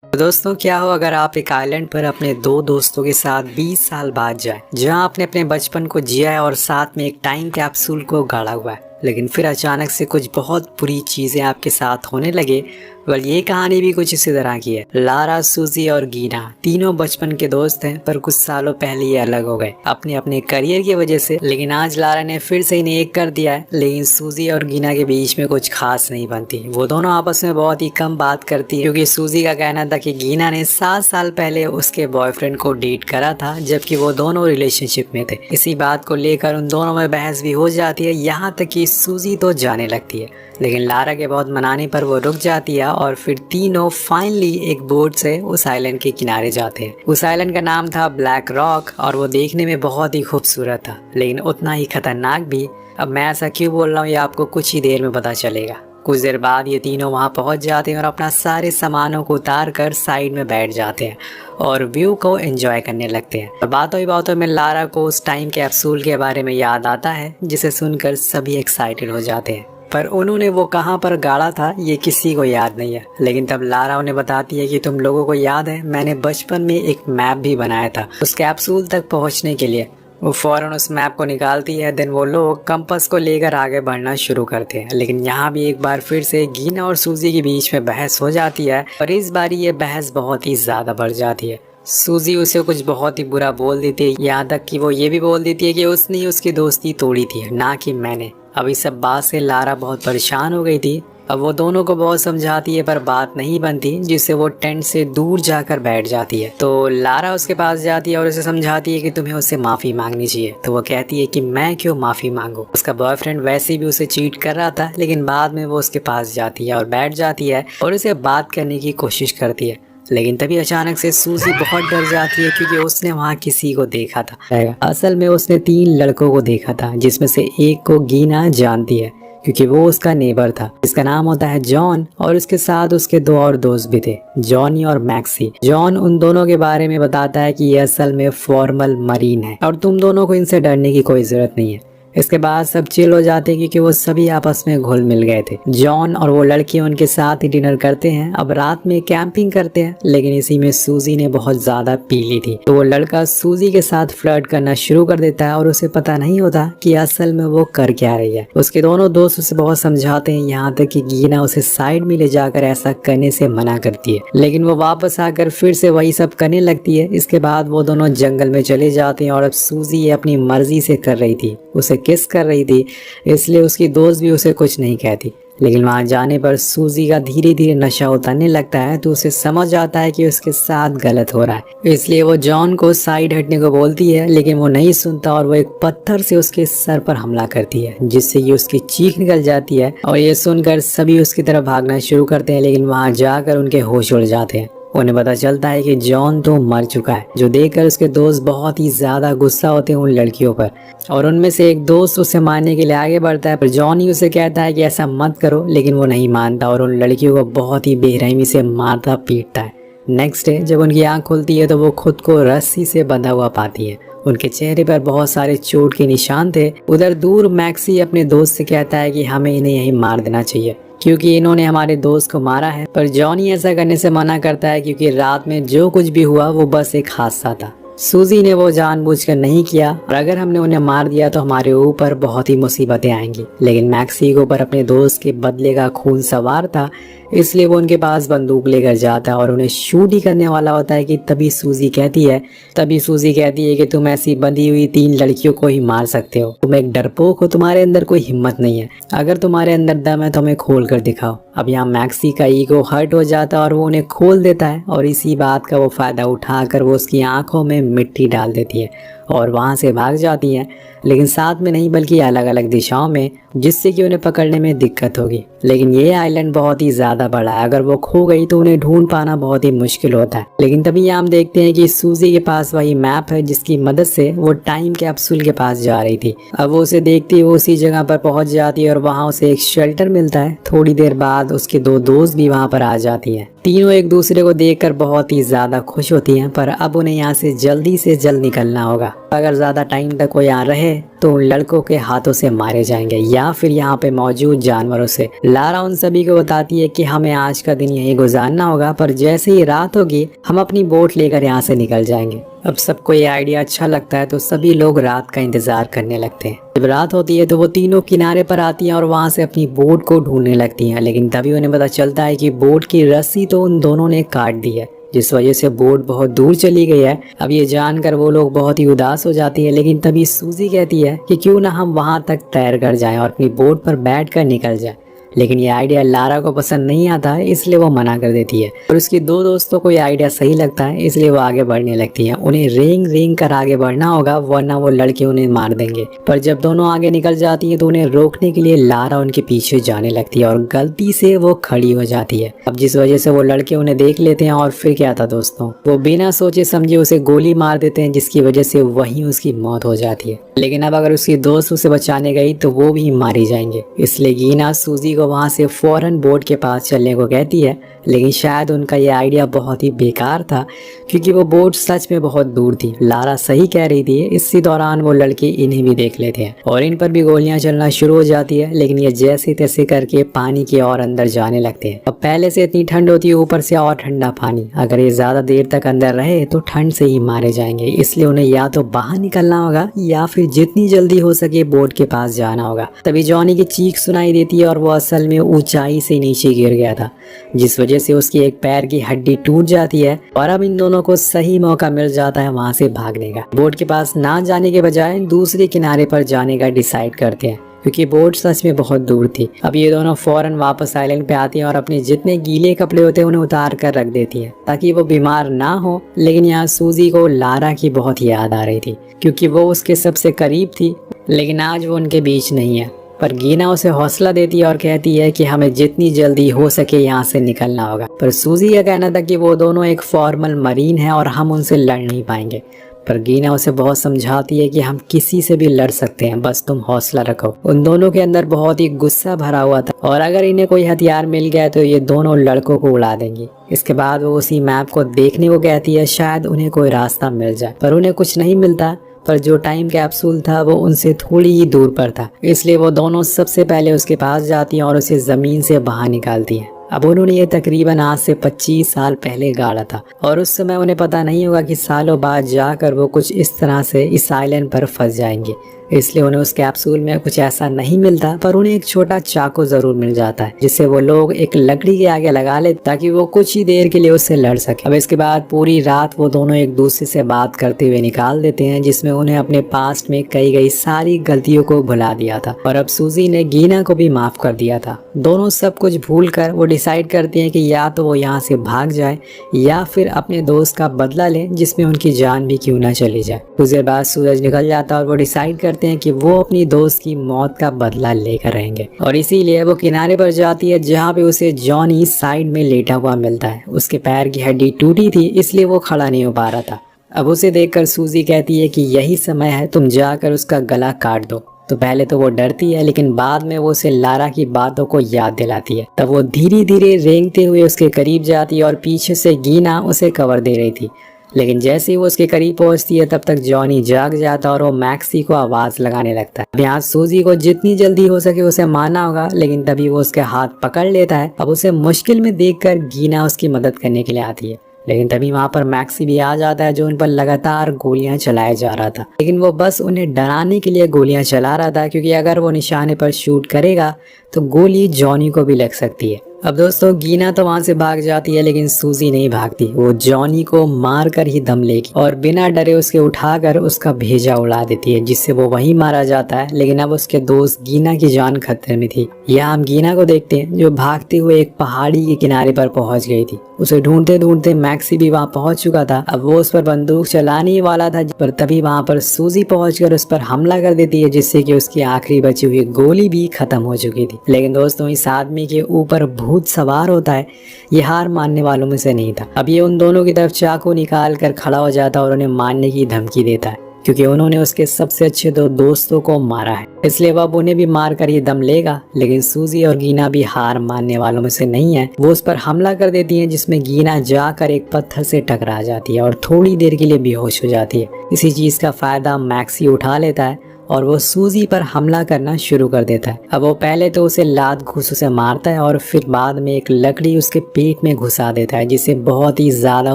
तो दोस्तों क्या हो अगर आप एक आइलैंड पर अपने दो दोस्तों के साथ 20 साल बाद जाए जहां आपने अपने बचपन को जिया है और साथ में एक टाइम कैप्सूल को गाड़ा हुआ है, लेकिन फिर अचानक से कुछ बहुत बुरी चीजें आपके साथ होने लगे। ये कहानी भी कुछ इसी तरह की है। लारा, सूजी और गीना तीनों बचपन के दोस्त हैं, पर कुछ सालों पहले ये अलग हो गए अपने अपने करियर की वजह से। लेकिन आज लारा ने फिर से इन्हें एक कर दिया है, लेकिन सूजी और गीना के बीच में कुछ खास नहीं बनती। वो दोनों आपस में बहुत ही कम बात करती है, क्योंकि सूजी का कहना था कि गीना ने 7 साल पहले उसके बॉयफ्रेंड को डेट करा था, जबकि वो दोनों रिलेशनशिप में थे। इसी बात को लेकर उन दोनों में बहस भी हो जाती है, यहाँ तक कि सूजी तो जाने लगती है, लेकिन लारा के बहुत मनाने पर वो रुक जाती है और फिर तीनों फाइनली एक बोट से उस आइलैंड के किनारे जाते हैं। उस आइलैंड का नाम था ब्लैक रॉक और वो देखने में बहुत ही खूबसूरत था, लेकिन उतना ही खतरनाक भी। अब मैं ऐसा क्यों बोल रहा हूँ ये आपको कुछ ही देर में पता चलेगा। कुछ देर बाद ये तीनों वहाँ पहुँच जाते हैं और अपना सारे सामानों को उतार कर साइड में बैठ जाते हैं और व्यू को एंजॉय करने लगते हैं। बातों ही बातों में लारा को उस टाइम कैप्सूल के बारे में याद आता है, जिसे सुनकर सभी एक्साइटेड हो जाते हैं। पर उन्होंने वो कहाँ पर गाड़ा था ये किसी को याद नहीं है। लेकिन तब लारा उन्हें बताती है कि तुम लोगों को याद है, मैंने बचपन में एक मैप भी बनाया था उस कैप्सूल तक पहुँचने के लिए। वो फौरन उस मैप को निकालती है। देन वो लोग कंपास को लेकर आगे बढ़ना शुरू करते हैं, लेकिन यहाँ भी एक बार फिर से गीना और सूजी के बीच में बहस हो जाती है और इस बार ये बहस बहुत ही ज्यादा बढ़ जाती है। सूजी उसे कुछ बहुत ही बुरा बोल देती है, यहाँ तक कि वो ये भी बोल देती है कि उसने ही उसकी दोस्ती तोड़ी थी, ना कि मैंने। अब इस सब बात से लारा बहुत परेशान हो गई थी। अब वो दोनों को बहुत समझाती है, पर बात नहीं बनती, जिससे वो टेंट से दूर जाकर बैठ जाती है। तो लारा उसके पास जाती है और उसे समझाती है कि तुम्हें उससे माफी मांगनी चाहिए। तो वो कहती है कि मैं क्यों माफी मांगू, उसका बॉयफ्रेंड वैसे भी उसे चीट कर रहा था। लेकिन बाद में वो उसके पास जाती है और बैठ जाती है और उसे बात करने की कोशिश करती है। लेकिन तभी अचानक से सूजी बहुत डर जाती है, क्योंकि उसने वहाँ किसी को देखा था। असल में उसने 3 लड़कों को देखा था, जिसमें से एक को गीना जानती है, क्योंकि वो उसका नेबर था, जिसका नाम होता है जॉन, और उसके साथ उसके 2 और दोस्त भी थे, जॉनी और मैक्सी। जॉन उन दोनों के बारे में बताता है कि ये असल में फॉर्मल मरीन है और तुम दोनों को इनसे डरने की कोई जरूरत नहीं है। इसके बाद सब चिल हो जाते हैं, क्योंकि वो सभी आपस में घुल मिल गए थे। जॉन और वो लड़की उनके साथ ही डिनर करते हैं। अब रात में कैंपिंग करते हैं, लेकिन इसी में सूजी ने बहुत ज्यादा पी ली थी, तो वो लड़का सूजी के साथ फ्लर्ट करना शुरू कर देता है और उसे पता नहीं होता कि असल में वो कर क्या रही है। उसके दोनों दोस्त उसे बहुत समझाते हैं, यहाँ तक कि गीना उसे साइड में ले जाकर ऐसा करने से मना करती है, लेकिन वो वापस आकर फिर से वही सब करने लगती है। इसके बाद वो दोनों जंगल में चले जाते हैं और अब सूजी ये अपनी मर्जी से कर रही थी, उसे किस कर रही थी, इसलिए उसकी दोस्त भी उसे कुछ नहीं कहती। लेकिन वहां जाने पर सूजी का धीरे धीरे नशा उतरने लगता है, तो उसे समझ आता है कि उसके साथ गलत हो रहा है। इसलिए वो जॉन को साइड हटने को बोलती है, लेकिन वो नहीं सुनता और वो एक पत्थर से उसके सर पर हमला करती है, जिससे ये उसकी चीख निकल जाती है और ये सुनकर सभी उसकी तरफ भागना शुरू करते हैं। लेकिन वहां जाकर उनके होश उड़ जाते हैं। उन्हें पता चलता है कि जॉन तो मर चुका है, जो देखकर उसके दोस्त बहुत ही ज्यादा गुस्सा होते हैं उन लड़कियों पर, और उनमें से एक दोस्त उसे मारने के लिए आगे बढ़ता है, पर जॉन ही उसे कहता है कि ऐसा मत करो, लेकिन वो नहीं मानता और उन लड़कियों को बहुत ही बेरहमी से मारता पीटता है। नेक्स्ट डे जब उनकी आंख खुलती है तो वो खुद को रस्सी से बंधा हुआ पाती है। उनके चेहरे पर बहुत सारे चोट के निशान थे। उधर दूर मैक्सी अपने दोस्त से कहता है कि हमें इन्हें यहीं मार देना चाहिए, क्योंकि इन्होंने हमारे दोस्त को मारा है। पर जॉनी ऐसा करने से मना करता है, क्योंकि रात में जो कुछ भी हुआ वो बस एक हादसा था। सूजी ने वो जानबूझकर नहीं किया, और अगर हमने उन्हें मार दिया तो हमारे ऊपर बहुत ही मुसीबतें आएंगी। लेकिन मैक्सी के ऊपर अपने दोस्त के बदले का खून सवार था, इसलिए वो उनके पास बंदूक लेकर जाता है और उन्हें शूट ही करने वाला होता है कि तभी सूजी कहती है कि तुम ऐसी बंधी हुई 3 लड़कियों को ही मार सकते हो, तुम एक डरपोक हो, तुम्हारे अंदर कोई हिम्मत नहीं है, अगर तुम्हारे अंदर दम है तो हमें खोल कर दिखाओ। अब यहाँ मैक्सी का ईगो हर्ट हो जाता है और वो उन्हें खोल देता है, और इसी बात का वो फायदा उठाकर वो उसकी आंखों में मिट्टी डाल देती है और वहां से भाग जाती हैं, लेकिन साथ में नहीं बल्कि अलग अलग दिशाओं में, जिससे कि उन्हें पकड़ने में दिक्कत होगी। लेकिन ये आइलैंड बहुत ही ज्यादा बड़ा है, अगर वो खो गई तो उन्हें ढूंढ पाना बहुत ही मुश्किल होता है। लेकिन तभी हम देखते हैं कि सूजी के पास वही मैप है, जिसकी मदद से वो टाइम कैप्सूल के पास जा रही थी। अब वो उसे देखती है, वो उसी जगह पर पहुंच जाती है और वहां उसे एक शेल्टर मिलता है। थोड़ी देर बाद उसके 2 दोस्त भी वहां पर आ जाती हैं। तीनों एक दूसरे को देखकर बहुत ही ज्यादा खुश होती हैं, पर अब उन्हें यहाँ से जल्द निकलना होगा। अगर ज्यादा टाइम तक वो यहाँ रहे तो उन लड़कों के हाथों से मारे जाएंगे या फिर यहाँ पे मौजूद जानवरों से। लारा उन सभी को बताती है कि हमें आज का दिन यहीं गुजारना होगा, पर जैसे ही रात होगी हम अपनी बोट लेकर यहाँ से निकल जाएंगे। अब सबको ये आइडिया अच्छा लगता है तो सभी लोग रात का इंतजार करने लगते हैं। जब रात होती है तो वो तीनों किनारे पर आती हैं और वहाँ से अपनी बोट को ढूंढने लगती हैं, लेकिन तभी उन्हें पता चलता है कि बोट की रस्सी तो उन दोनों ने काट दी है, जिस वजह से बोट बहुत दूर चली गई है। अब ये जानकर वो लोग बहुत ही उदास हो जाती है, लेकिन तभी सूजी कहती है कि क्यों ना हम वहां तक तैर कर जाएं और अपनी बोट पर बैठकर निकल जाएं। लेकिन ये आइडिया लारा को पसंद नहीं आता है, इसलिए वो मना कर देती है। और उसकी दो दोस्तों को ये आइडिया सही लगता है, इसलिए वो आगे बढ़ने लगती हैं। उन्हें रेंग रेंग कर आगे बढ़ना होगा, वरना वो लड़के उन्हें मार देंगे। पर जब दोनों आगे निकल जाती हैं तो उन्हें रोकने के लिए लारा उनके पीछे जाने लगती है और गलती से वो खड़ी हो जाती है। अब जिस वजह से वो लड़के उन्हें देख लेते हैं और फिर क्या था दोस्तों, वो बिना सोचे समझे उसे गोली मार देते हैं, जिसकी वजह से वहीं उसकी मौत हो जाती है। लेकिन अब अगर उसकी दोस्त उसे बचाने गई तो वो भी मारी जाएंगे, इसलिए गीना सूजी को वहां से फौरन बोट के पास चलने को कहती है। लेकिन शायद उनका ये आइडिया बहुत ही बेकार था, क्योंकि वो बोट सच में बहुत दूर थी। लारा सही कह रही थी। इसी दौरान वो लड़के इन्हें भी देख लेते हैं और इन पर भी गोलियां चलना शुरू हो जाती है, लेकिन ये जैसे तैसे करके पानी के और अंदर जाने लगते हैं। अब पहले से इतनी ठंड होती है, ऊपर से और ठंडा पानी। अगर ये ज्यादा देर तक अंदर रहे तो ठंड से ही मारे जाएंगे, इसलिए उन्हें या तो बाहर निकलना होगा या फिर जितनी जल्दी हो सके बोट के पास जाना होगा। तभी जॉनी की चीख सुनाई देती है और वो असल में ऊंचाई से नीचे गिर गया था, जिस वजह से उसकी एक पैर की हड्डी टूट जाती है। और अब इन दोनों को सही मौका मिल जाता है वहां से भागने का। बोट के पास ना जाने के बजाय दूसरे किनारे पर जाने का डिसाइड करते हैं, क्योंकि बोट सच में बहुत दूर थी। अब ये दोनों फौरन वापस आइलैंड पे आती हैं और अपने जितने गीले कपड़े होते हैं उन्हें उतार कर रख देती हैं ताकि वो बीमार ना हो। लेकिन यहाँ सूजी को लारा की बहुत याद आ रही थी, क्योंकि वो उसके सबसे करीब थी, लेकिन आज वो उनके बीच नहीं है। पर गीना उसे हौसला देती है और कहती है कि हमें जितनी जल्दी हो सके यहाँ से निकलना होगा। पर सूजी का कहना था कि वो दोनों एक फॉर्मल मरीन है और हम उनसे लड़ नहीं पाएंगे। पर गीना उसे बहुत समझाती है कि हम किसी से भी लड़ सकते हैं, बस तुम हौसला रखो। उन दोनों के अंदर बहुत ही गुस्सा भरा हुआ था और अगर इन्हें कोई हथियार मिल गया तो ये दोनों लड़कों को उड़ा देंगी। इसके बाद वो उसी मैप को देखने को कहती है, शायद उन्हें कोई रास्ता मिल जाए। पर उन्हें कुछ नहीं मिलता। पर जो टाइम कैप्सूल था वो उनसे थोड़ी ही दूर पर था, इसलिए वो दोनों सबसे पहले उसके पास जाती हैं और उसे जमीन से बाहर निकालती हैं। अब उन्होंने ये तकरीबन आज से 25 साल पहले गाड़ा था और उस समय उन्हें पता नहीं होगा कि सालों बाद जाकर वो कुछ इस तरह से इस आइलैंड पर फंस जाएंगे। इसलिए उन्हें उस कैप्सूल में कुछ ऐसा नहीं मिलता, पर उन्हें एक छोटा चाकू जरूर मिल जाता है, जिससे वो लोग एक लकड़ी के आगे लगा ले ताकि वो कुछ ही देर के लिए उससे लड़ सके। अब इसके बाद पूरी रात वो दोनों एक दूसरे से बात करते हुए निकाल देते हैं, जिसमें उन्हें अपने पास्ट में कई गई सारी गलतियों को भुला दिया था और अब सूजी ने गीना को भी माफ कर दिया था। दोनों सब कुछ भूल कर वो डिसाइड करते हैं कि या तो वो यहाँ से भाग जाए या फिर अपने दोस्त का बदला ले, जिसमें उनकी जान भी क्यों ना चली जाए। कुछ देर बाद सूरज निकल जाता है और वो डिसाइड करते हैं कि वो अपनी दोस्त की मौत का बदला लेकर रहेंगे और इसीलिए वो किनारे पर जाती है, जहाँ पे उसे जॉनी साइड में लेटा हुआ मिलता है। उसके पैर की हड्डी टूटी थी, इसलिए वो खड़ा नहीं हो पा रहा था। अब उसे देखकर सूजी कहती है कि यही समय है, तुम जाकर उसका गला काट दो। तो पहले तो वो डरती है, लेकिन बाद में वो उसे लारा की बातों को याद दिलाती है। तब वो धीरे धीरे रेंगते हुए उसके करीब जाती है और पीछे से गीना उसे कवर दे रही थी। लेकिन जैसे ही वो उसके करीब पहुंचती है तब तक जॉनी जाग जाता है और वो मैक्सी को आवाज लगाने लगता है। यहाँ सूजी को जितनी जल्दी हो सके उसे मारना होगा, लेकिन तभी वो उसके हाथ पकड़ लेता है। अब उसे मुश्किल में देखकर गीना उसकी मदद करने के लिए आती है, लेकिन तभी वहाँ पर मैक्सी भी आ जाता है, जो उन पर लगातार गोलियां चलाया जा रहा था। लेकिन वो बस उन्हें डराने के लिए गोलियां चला रहा था, क्योंकि अगर वो निशाने पर शूट करेगा तो गोली जॉनी को भी लग सकती है। अब दोस्तों गीना तो वहां से भाग जाती है, लेकिन सूजी नहीं भागती। वो जॉनी को मार कर ही दम लेगी और बिना डरे उसके उठाकर उसका भेजा उड़ा देती है, जिससे वो वहीं मारा जाता है। लेकिन अब उसके दोस्त गीना की जान खतरे में थी। यहाँ हम गीना को देखते हैं, जो भागते हुए एक पहाड़ी के किनारे पर पहुंच गई थी। उसे ढूंढते ढूंढते मैक्सी भी वहाँ पहुंच चुका था। अब वो उस पर बंदूक चलाने ही वाला था, पर तभी वहाँ पर सूजी पहुंचकर उस पर हमला कर देती है, जिससे कि उसकी आखिरी बची हुई गोली भी खत्म हो चुकी थी। लेकिन दोस्तों इस आदमी के ऊपर भूत सवार होता है, ये हार मानने वालों में से नहीं था। अब ये उन दोनों की तरफ चाकू निकाल कर खड़ा हो जाता है और उन्हें मारने की धमकी देता है, क्योंकि उन्होंने उसके सबसे अच्छे दो दोस्तों को मारा है, इसलिए वह अब उन्हें भी मार कर ये दम लेगा। लेकिन सूजी और गीना भी हार मानने वालों में से नहीं है। वो उस पर हमला कर देती है, जिसमें गीना जाकर एक पत्थर से टकरा जाती है और थोड़ी देर के लिए बेहोश हो जाती है। इसी चीज का फायदा मैक्सी उठा लेता है और वो सूजी पर हमला करना शुरू कर देता है। अब वो पहले तो उसे लात घूंसों से मारता है और फिर बाद में एक लकड़ी उसके पेट में घुसा देता है, जिससे बहुत ही ज्यादा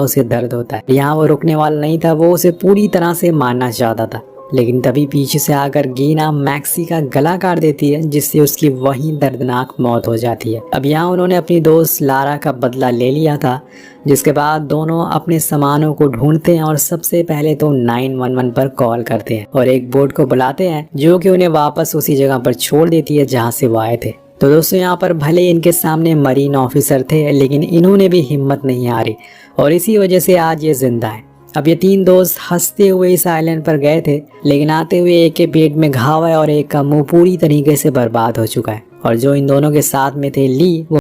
उसे दर्द होता है। यहाँ वो रुकने वाला नहीं था, वो उसे पूरी तरह से मारना चाहता था। लेकिन तभी पीछे से आकर गीना मैक्सी का गला काट देती है, जिससे उसकी वहीं दर्दनाक मौत हो जाती है। अब यहाँ उन्होंने अपनी दोस्त लारा का बदला ले लिया था, जिसके बाद दोनों अपने सामानों को ढूंढते हैं और सबसे पहले तो 911 पर कॉल करते हैं और एक बोट को बुलाते हैं, जो कि उन्हें वापस उसी जगह पर छोड़ देती है जहाँ से वो आए थे। तो दोस्तों, यहाँ पर भले इनके सामने मरीन ऑफिसर थे, लेकिन इन्होंने भी हिम्मत नहीं हारी और इसी वजह से आज ये जिंदा है। अब ये तीन दोस्त हंसते हुए इस आइलैंड पर गए थे, लेकिन आते हुए एक के पेट में घाव है और एक का मुंह पूरी तरीके से बर्बाद हो चुका है। और जो इन दोनों के साथ में थे ली, वो